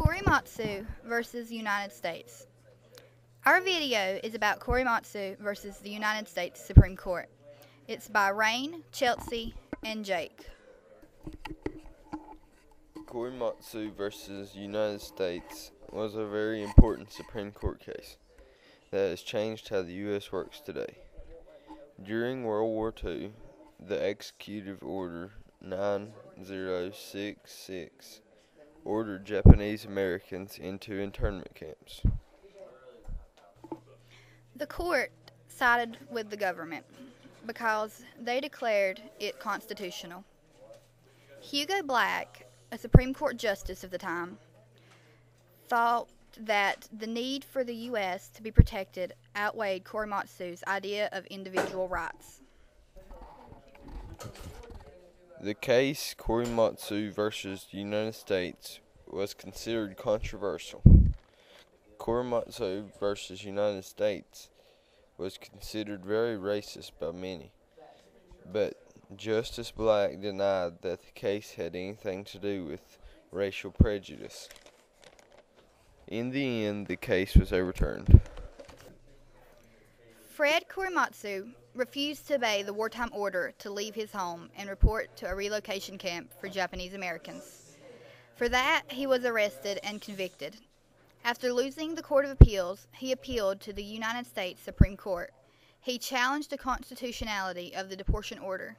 Korematsu versus United States. Our video is about Korematsu versus the United States Supreme Court. It's by Rayn, Chelsea, and Jake. Korematsu versus United States was a very important Supreme Court case that has changed how the U.S. works today. During World War II, the Executive Order 9066 ordered Japanese Americans into internment camps. The court sided with the government because they declared it constitutional. Hugo Black, a Supreme Court justice of the time, thought that the need for the U.S. to be protected outweighed Korematsu's idea of individual rights. The case Korematsu versus United States was considered controversial. Korematsu versus United States was considered very racist by many, but Justice Black denied that the case had anything to do with racial prejudice. In the end, the case was overturned. Fred Korematsu refused to obey the wartime order to leave his home and report to a relocation camp for Japanese Americans. For that, he was arrested and convicted. After losing the Court of Appeals, he appealed to the United States Supreme Court. He challenged the constitutionality of the deportation order.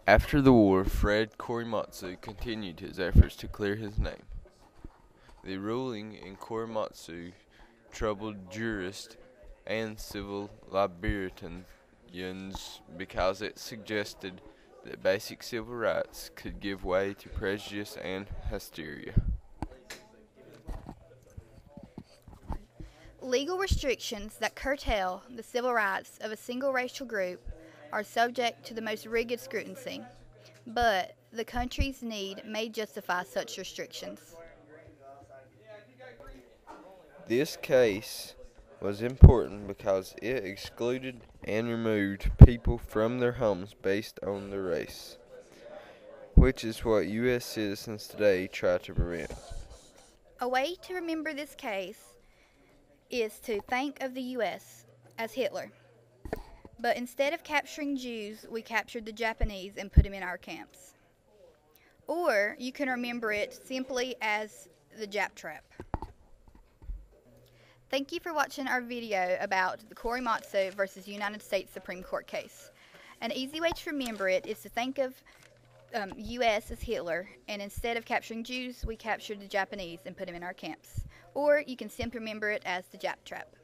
After the war, Fred Korematsu continued his efforts to clear his name. The ruling in Korematsu troubled jurists and civil librarians because it suggested that basic civil rights could give way to prejudice and hysteria. Legal restrictions that curtail the civil rights of a single racial group are subject to the most rigid scrutiny, but the country's need may justify such restrictions. This case was important because it excluded and removed people from their homes based on their race, which is what U.S. citizens today try to prevent. A way to remember this case is to think of the U.S. as Hitler. But instead of capturing Jews, we captured the Japanese and put them in our camps. Or you can remember it simply as the Jap trap. Thank you for watching our video about the Korematsu versus United States Supreme Court case. An easy way to remember it is to think of U.S. as Hitler, and instead of capturing Jews, we captured the Japanese and put them in our camps. Or you can simply remember it as the Jap trap.